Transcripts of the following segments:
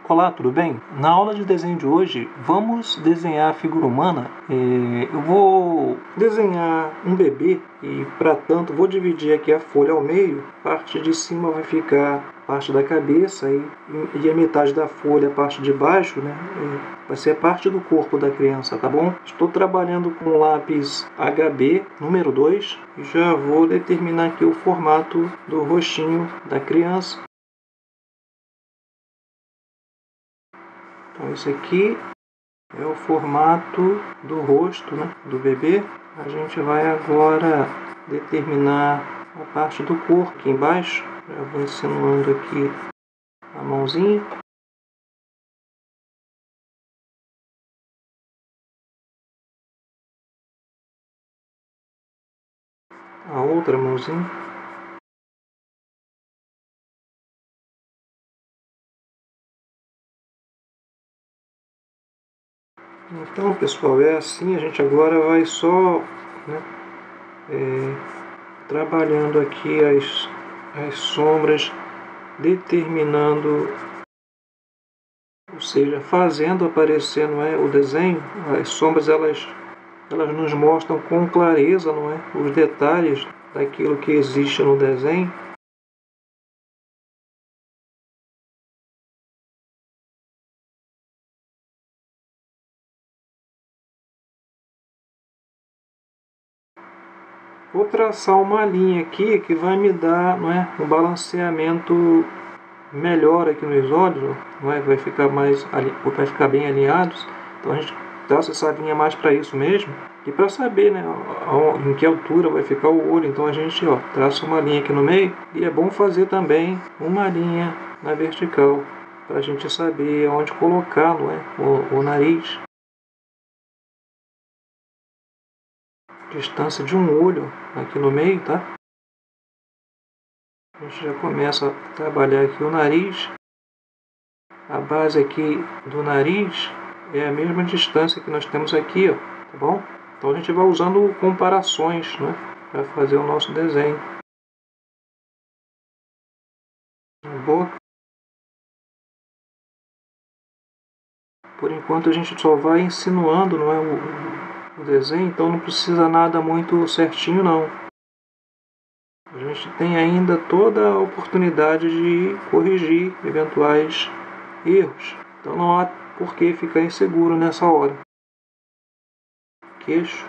Olá, tudo bem? Na aula de desenho de hoje, vamos desenhar a figura humana. Eu vou desenhar um bebê e, para tanto, vou dividir aqui a folha ao meio. A parte de cima vai ficar a parte da cabeça e a metade da folha, a parte de baixo, né? Vai ser a parte do corpo da criança, tá bom? Estou trabalhando com lápis HB número 2 e já vou determinar aqui o formato do rostinho da criança. Então esse aqui é o formato do rosto, né, do bebê. A gente vai agora determinar a parte do corpo aqui embaixo. Já vou insinuando aqui a mãozinha. A outra mãozinha. Então, pessoal, é assim. A gente agora vai só, né, trabalhando aqui as sombras, determinando, ou seja, fazendo aparecer, não é, o desenho. As sombras elas nos mostram com clareza, não é, os detalhes daquilo que existe no desenho. Vou traçar uma linha aqui que vai me dar, não é, um balanceamento melhor aqui nos olhos, não é? Vai ficar bem alinhados. Então a gente traça essa linha mais para isso mesmo. E para saber, né, em que altura vai ficar o olho, então a gente, traça uma linha aqui no meio. E é bom fazer também uma linha na vertical para a gente saber onde colocar, não é, o nariz. Distância de um olho aqui no meio, tá? A gente já começa a trabalhar aqui o nariz. A base aqui do nariz é a mesma distância que nós temos aqui, ó, tá bom? Então a gente vai usando comparações, né, para fazer o nosso desenho. A boca. Por enquanto a gente só vai insinuando, não é, o desenho, então não precisa nada muito certinho não. A gente tem ainda toda a oportunidade de corrigir eventuais erros. Então não há por que ficar inseguro nessa hora. Queixo.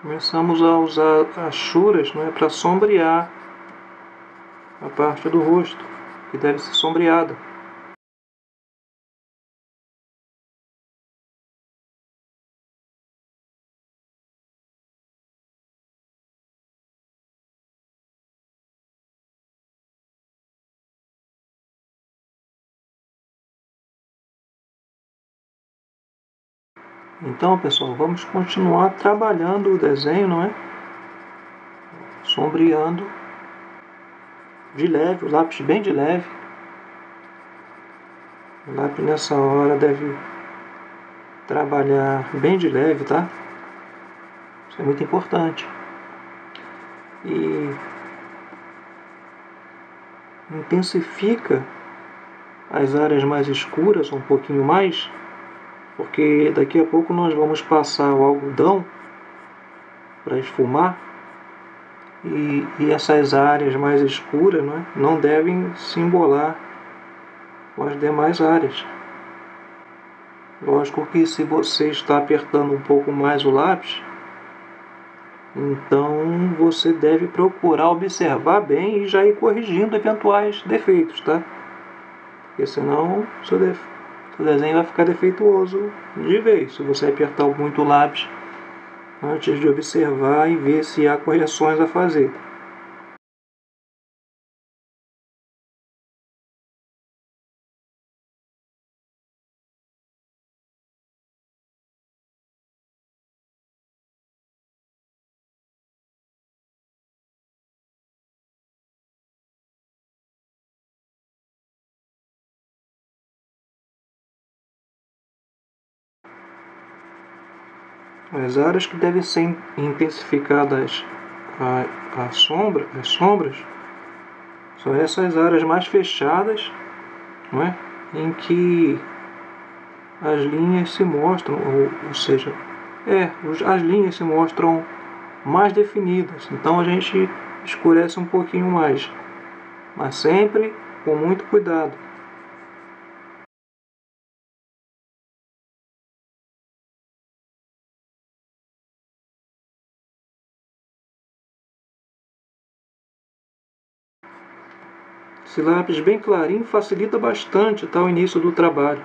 Começamos a usar as churas, não é, para sombrear a parte do rosto, que deve ser sombreada. Então, pessoal, vamos continuar trabalhando o desenho, não é? Sombreando de leve, o lápis bem de leve. O lápis nessa hora deve trabalhar bem de leve, tá? Isso é muito importante. E intensifica as áreas mais escuras um pouquinho mais, porque daqui a pouco nós vamos passar o algodão para esfumar. E essas áreas mais escuras, não devem se embolar com as demais áreas. Lógico que se você está apertando um pouco mais o lápis, então você deve procurar observar bem e já ir corrigindo eventuais defeitos, tá? Porque senão seu desenho vai ficar defeituoso de vez, se você apertar muito o lápis antes de observar e ver se há correções a fazer. As áreas que devem ser intensificadas as sombras, são essas áreas mais fechadas, não é? Em que as linhas se mostram, ou seja, as linhas se mostram mais definidas. Então a gente escurece um pouquinho mais, mas sempre com muito cuidado. Esse lápis bem clarinho facilita bastante, tá, o início do trabalho.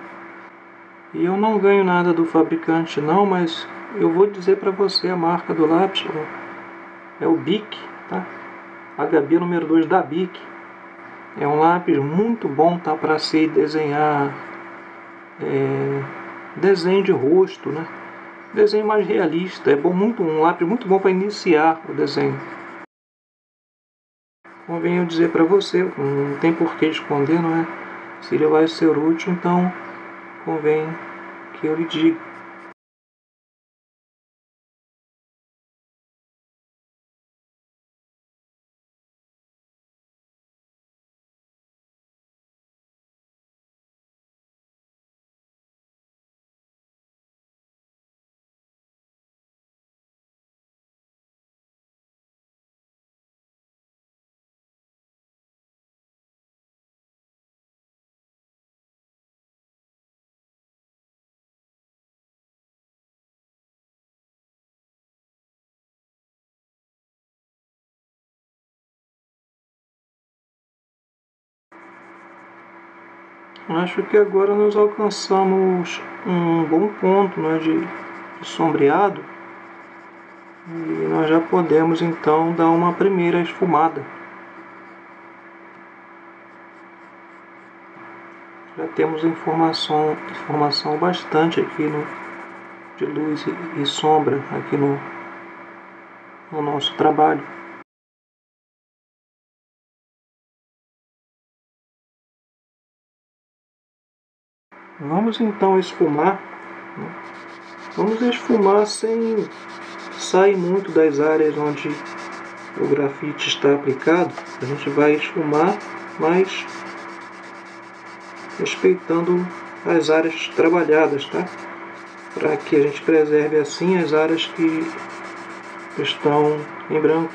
E eu não ganho nada do fabricante não, mas eu vou dizer para você a marca do lápis, é o Bic, tá? HB número 2 da Bic. É um lápis muito bom, tá, para se desenhar desenho de rosto, né? Desenho mais realista. É bom, um lápis muito bom para iniciar o desenho. Convém eu dizer para você, não tem por que esconder, não é? Se ele vai ser útil, então convém que eu lhe diga. Acho que agora nós alcançamos um bom ponto, né, de sombreado, e nós já podemos então dar uma primeira esfumada. Já temos informação bastante aqui de luz e sombra aqui no nosso trabalho. Vamos então esfumar, né? Vamos esfumar sem sair muito das áreas onde o grafite está aplicado. A gente vai esfumar, mas respeitando as áreas trabalhadas, tá? Para que a gente preserve assim as áreas que estão em branco.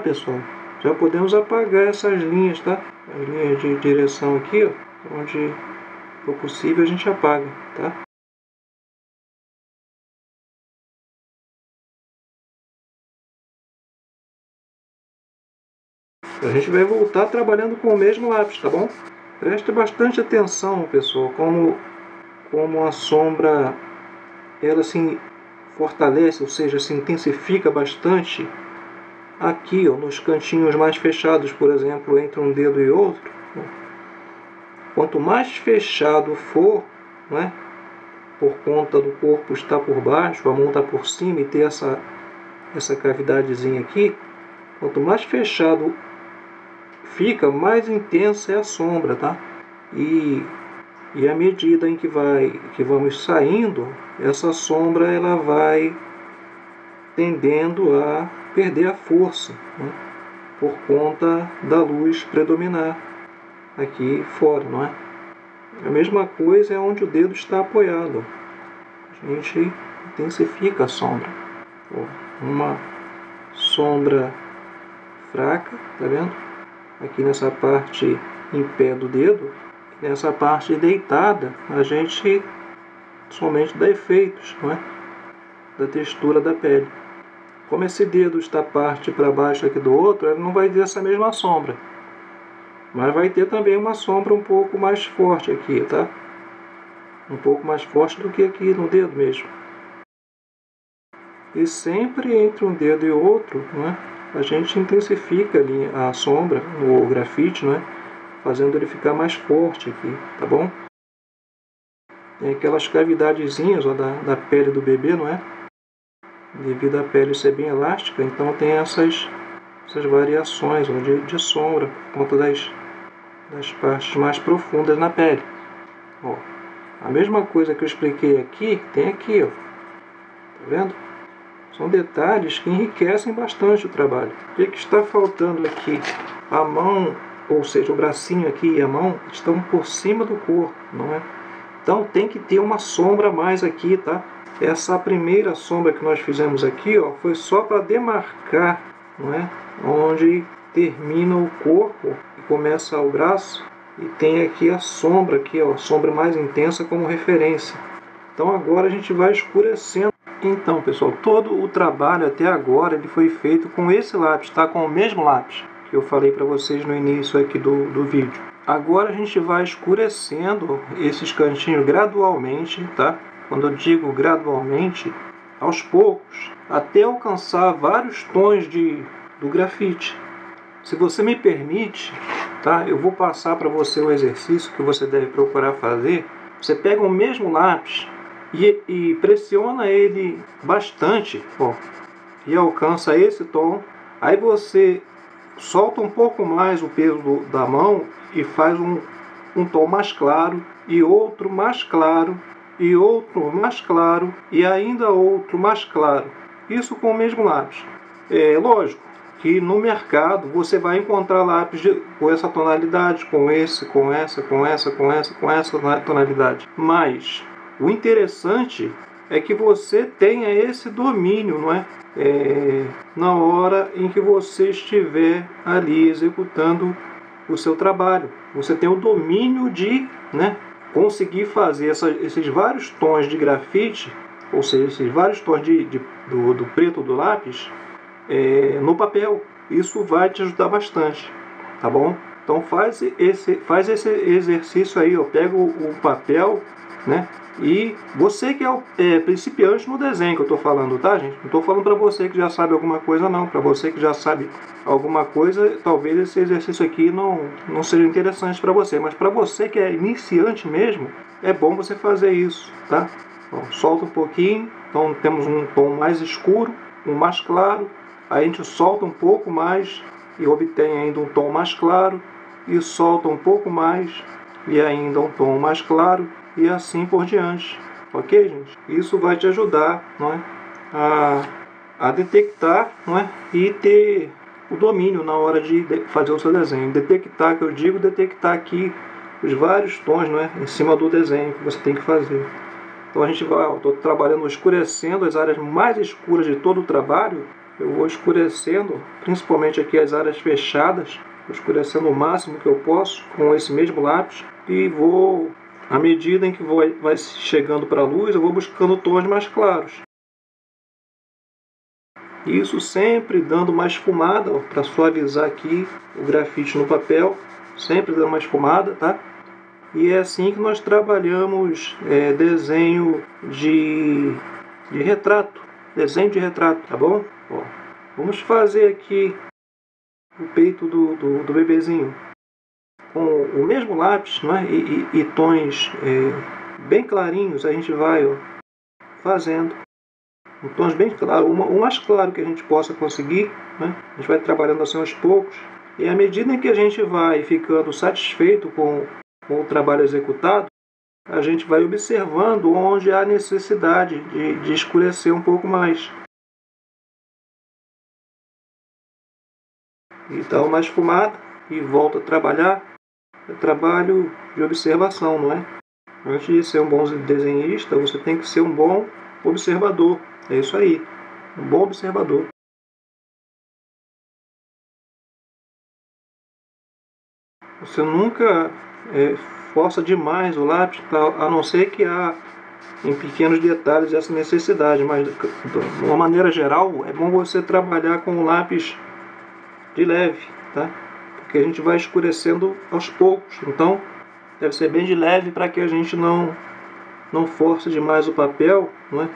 Pessoal, já podemos apagar essas linhas, tá? As linhas de direção aqui, ó, onde for possível a gente apaga, tá? A gente vai voltar trabalhando com o mesmo lápis, tá bom? Preste bastante atenção, pessoal, como a sombra ela se fortalece, ou seja, se intensifica bastante aqui, ó, nos cantinhos mais fechados, por exemplo, entre um dedo e outro. Quanto mais fechado for, né, por conta do corpo estar por baixo, a mão está por cima e ter essa cavidadezinha aqui, quanto mais fechado fica, mais intensa é a sombra, tá? E à medida em que vamos saindo, essa sombra ela vai tendendo a perder a força, né, por conta da luz predominar aqui fora, não é? A mesma coisa é onde o dedo está apoiado. A gente intensifica a sombra. Uma sombra fraca, tá vendo? Aqui nessa parte em pé do dedo, nessa parte deitada, a gente somente dá efeitos, não é? Da textura da pele. Como esse dedo está parte para baixo aqui do outro, ele não vai ter essa mesma sombra. Mas vai ter também uma sombra um pouco mais forte aqui, tá? Um pouco mais forte do que aqui no dedo mesmo. E sempre entre um dedo e outro, né, a gente intensifica ali a sombra no grafite, né, fazendo ele ficar mais forte aqui, tá bom? Tem aquelas cavidadezinhas, ó, da pele do bebê, não é? Devido à pele ser bem elástica, então tem essas variações, ó, de sombra por conta das partes mais profundas na pele. Ó, a mesma coisa que eu expliquei aqui, tem aqui, ó. Tá vendo? São detalhes que enriquecem bastante o trabalho. O que está faltando aqui? A mão, ou seja, o bracinho aqui e a mão estão por cima do corpo, não é? Então tem que ter uma sombra a mais aqui, tá? Essa primeira sombra que nós fizemos aqui, ó, foi só para demarcar, não é? Onde termina o corpo e começa o braço, e tem aqui a sombra aqui, ó, sombra mais intensa como referência. Então agora a gente vai escurecendo. Então, pessoal, todo o trabalho até agora ele foi feito com esse lápis, tá? Com o mesmo lápis que eu falei para vocês no início aqui do vídeo. Agora a gente vai escurecendo esses cantinhos gradualmente, tá? Quando eu digo gradualmente, aos poucos, até alcançar vários tons do grafite. Se você me permite, tá? Eu vou passar para você o exercício que você deve procurar fazer. Você pega o mesmo lápis e pressiona ele bastante, ó, e alcança esse tom. Aí você solta um pouco mais o peso da mão e faz um tom mais claro, e outro mais claro, e outro mais claro, e ainda outro mais claro. Isso com o mesmo lápis. É lógico que no mercado você vai encontrar lápis com essa tonalidade, com essa tonalidade. Mas o interessante é que você tenha esse domínio, não é? Na hora em que você estiver ali executando o seu trabalho. Você tem o domínio de, né, conseguir fazer esses vários tons de grafite, ou seja, esses vários tons do preto do lápis, no papel. Isso vai te ajudar bastante, tá bom? Então faz esse exercício aí, ó. Pega o papel, né? E você que é principiante no desenho que eu estou falando, tá, gente? Não estou falando para você que já sabe alguma coisa, não. Para você que já sabe alguma coisa, talvez esse exercício aqui não seja interessante para você. Mas para você que é iniciante mesmo, é bom você fazer isso, tá? Então, solta um pouquinho. Então temos um tom mais escuro, um mais claro. Aí a gente solta um pouco mais e obtém ainda um tom mais claro. E solta um pouco mais e ainda um tom mais claro. E assim por diante, ok, gente? Isso vai te ajudar, não é, a detectar, não é, e ter o domínio na hora de fazer o seu desenho. Detectar, que eu digo, detectar aqui os vários tons, não é, em cima do desenho que você tem que fazer. Então a gente vai, estou trabalhando escurecendo as áreas mais escuras de todo o trabalho. Eu vou escurecendo, principalmente aqui as áreas fechadas, vou escurecendo o máximo que eu posso com esse mesmo lápis e vou, à medida em que vai chegando para a luz, eu vou buscando tons mais claros. Isso sempre dando uma esfumada para suavizar aqui o grafite no papel, sempre dando uma esfumada, tá? E é assim que nós trabalhamos desenho de retrato, desenho de retrato, tá bom? Ó, vamos fazer aqui o peito do bebezinho com o mesmo lápis, não é? E tons bem clarinhos. A gente vai, ó, fazendo em tons bem claros, o mais claro que a gente possa conseguir, né? A gente vai trabalhando assim aos poucos, e à medida em que a gente vai ficando satisfeito com o trabalho executado, a gente vai observando onde há necessidade de escurecer um pouco mais. E dá uma esfumada e volta a trabalhar. É trabalho de observação, não é? Antes de ser um bom desenhista, você tem que ser um bom observador. É isso aí, um bom observador. Você nunca força demais o lápis, a não ser que há em pequenos detalhes essa necessidade, mas de uma maneira geral é bom você trabalhar com o lápis de leve, tá? Porque a gente vai escurecendo aos poucos, então deve ser bem de leve para que a gente não force demais o papel, não é?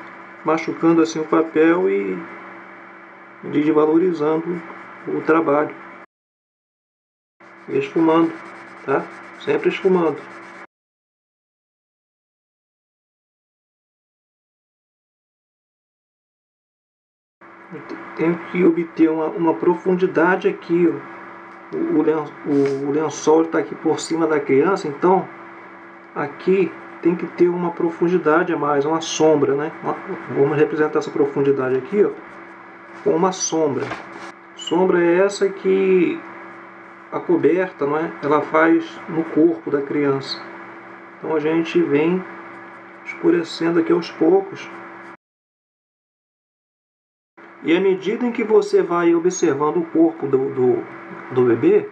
Machucando assim o papel e desvalorizando o trabalho. E esfumando, tá? Sempre esfumando. Tenho que obter uma profundidade aqui, ó. O lençol está aqui por cima da criança, então aqui tem que ter uma profundidade a mais, uma sombra, né? Vamos representar essa profundidade aqui, ó, com uma sombra. Sombra é essa que a coberta, não é? Ela faz no corpo da criança. Então a gente vem escurecendo aqui aos poucos. E à medida em que você vai observando o corpo do bebê,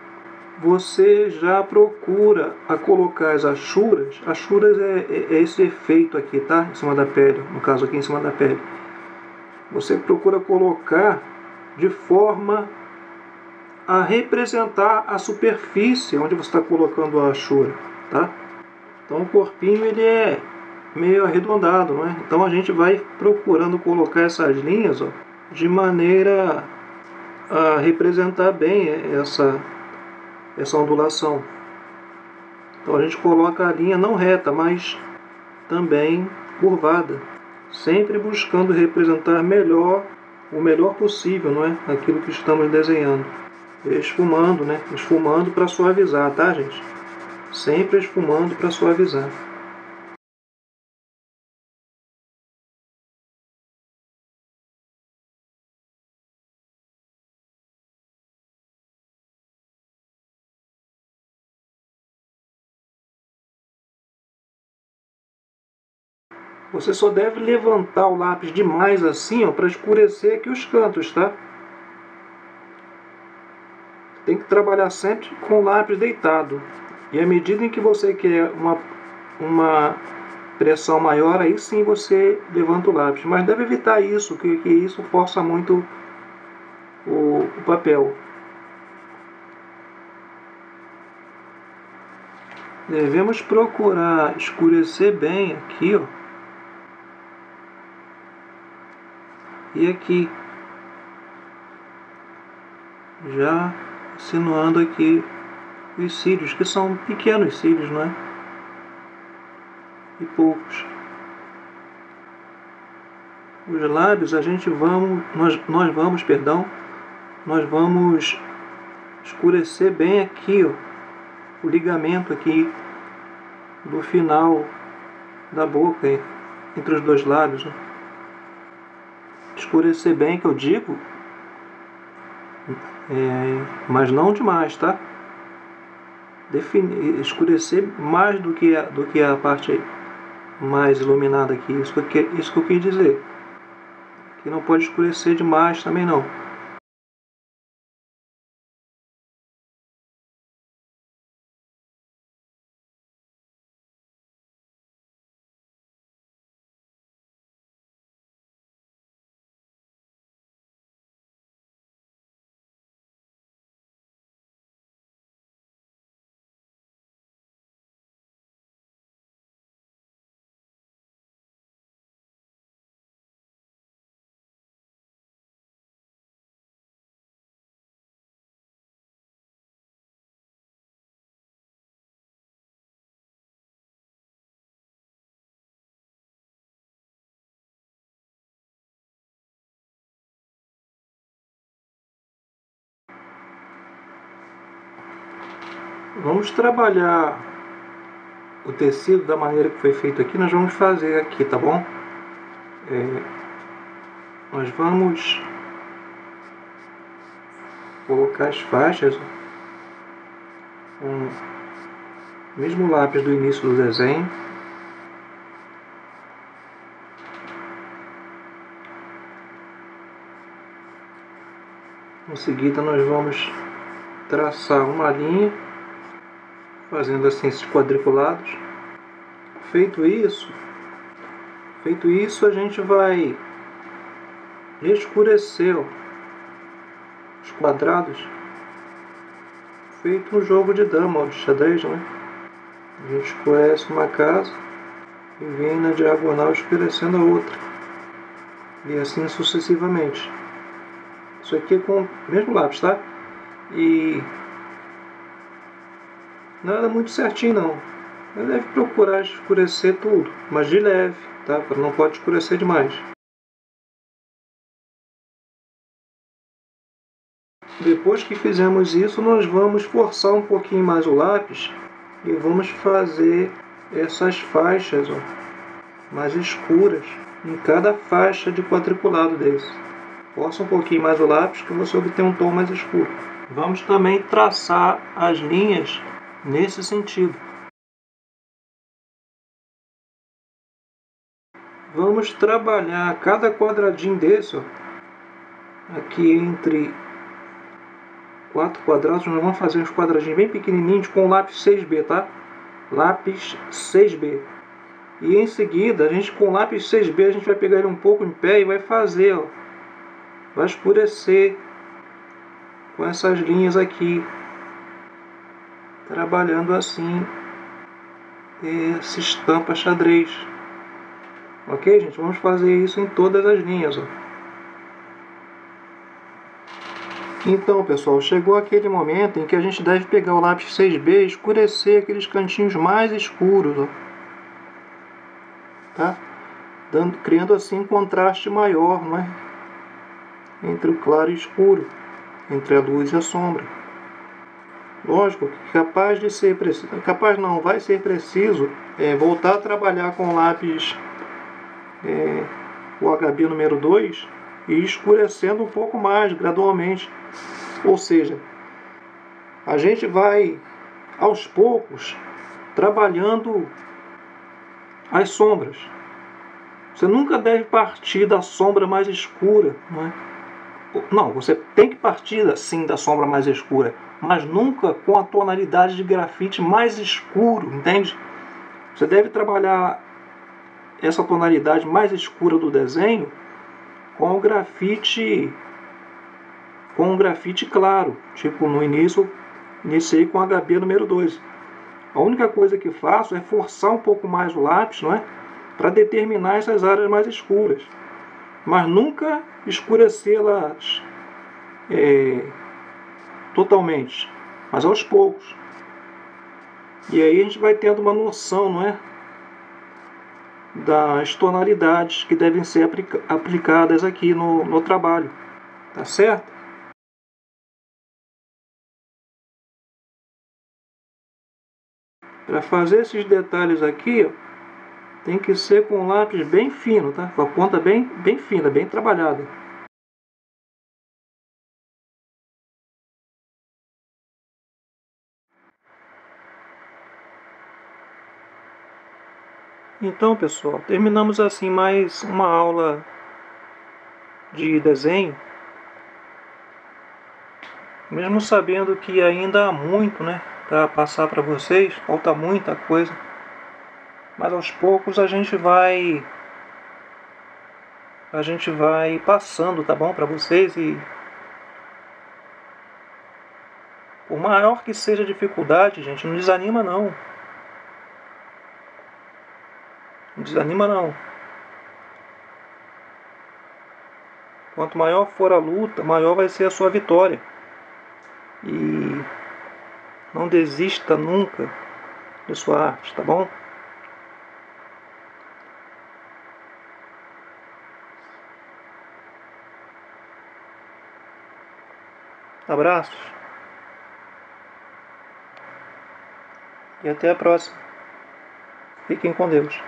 você já procura a colocar as achuras. Achuras é esse efeito aqui, tá? Em cima da pele, no caso aqui em cima da pele. Você procura colocar de forma a representar a superfície onde você está colocando a achura, tá? Então o corpinho ele é meio arredondado, não é? Então a gente vai procurando colocar essas linhas, ó, de maneira a representar bem essa ondulação. Então a gente coloca a linha não reta, mas também curvada, sempre buscando representar o melhor possível, não é? Aquilo que estamos desenhando. Esfumando, né? Esfumando para suavizar, tá, gente? Sempre esfumando para suavizar. Você só deve levantar o lápis demais assim, ó, para escurecer aqui os cantos, tá? Tem que trabalhar sempre com o lápis deitado. E à medida em que você quer uma pressão maior, aí sim você levanta o lápis. Mas deve evitar isso, que isso força muito o papel. Devemos procurar escurecer bem aqui, ó. E aqui, já insinuando aqui os cílios, que são pequenos cílios, não é? E poucos. Os lábios nós vamos escurecer bem aqui, ó, o ligamento aqui do final da boca, entre os dois lábios, ó. Escurecer bem, que eu digo, mas não demais, tá? Escurecer mais do que a parte mais iluminada aqui. Isso que eu quis dizer. Que não pode escurecer demais também não. Vamos trabalhar o tecido da maneira que foi feito aqui. Nós vamos fazer aqui, tá bom? Nós vamos colocar as faixas com o mesmo lápis do início do desenho. Em seguida nós vamos traçar uma linha, fazendo assim esses quadriculados. Feito isso, a gente vai escurecer os quadrados, feito no jogo de dama, de xadrez, né? A gente escurece uma casa e vem na diagonal escurecendo a outra, e assim sucessivamente. Isso aqui é com o mesmo lápis, tá? E nada muito certinho não. Você deve procurar escurecer tudo, mas de leve, tá? Não pode escurecer demais. Depois que fizemos isso, nós vamos forçar um pouquinho mais o lápis e vamos fazer essas faixas, ó, mais escuras em cada faixa de quadriculado desse. Força um pouquinho mais o lápis que você obtém um tom mais escuro. Vamos também traçar as linhas nesse sentido. Vamos trabalhar cada quadradinho desse, ó, aqui entre 4 quadrados. Nós vamos fazer uns quadradinhos bem pequenininhos com lápis 6B, tá? Lápis 6B. E em seguida, a gente com lápis 6B, a gente vai pegar ele um pouco em pé e vai fazer, ó, vai escurecer com essas linhas aqui, trabalhando assim essa estampa xadrez. Ok, gente? Vamos fazer isso em todas as linhas, ó. Então, pessoal, chegou aquele momento em que a gente deve pegar o lápis 6B e escurecer aqueles cantinhos mais escuros, ó, tá? Criando assim um contraste maior, não é? Entre o claro e o escuro, entre a luz e a sombra. Lógico que capaz de ser preciso, capaz não, vai ser preciso voltar a trabalhar com o lápis o HB número 2 e escurecendo um pouco mais gradualmente. Ou seja, a gente vai aos poucos trabalhando as sombras. Você nunca deve partir da sombra mais escura, não é? Não, você tem que partir assim da sombra mais escura, mas nunca com a tonalidade de grafite mais escuro, entende? Você deve trabalhar essa tonalidade mais escura do desenho com o grafite claro, tipo no início iniciei com HB número 2. A única coisa que faço é forçar um pouco mais o lápis, não é? Para determinar essas áreas mais escuras, mas nunca escurecê-las totalmente, mas aos poucos. E aí a gente vai tendo uma noção, não é? Das tonalidades que devem ser aplicadas aqui no trabalho, tá certo? Para fazer esses detalhes aqui, ó, tem que ser com lápis bem fino, tá? Com a ponta bem fina, bem trabalhada. Então, pessoal, terminamos assim mais uma aula de desenho, mesmo sabendo que ainda há muito, né, para passar para vocês, falta muita coisa, mas aos poucos a gente vai passando, tá bom, para vocês. E por maior que seja a dificuldade, gente, não desanima não. Não desanima não. Quanto maior for a luta, maior vai ser a sua vitória. E não desista nunca de sua arte, tá bom? Abraços e até a próxima. Fiquem com Deus.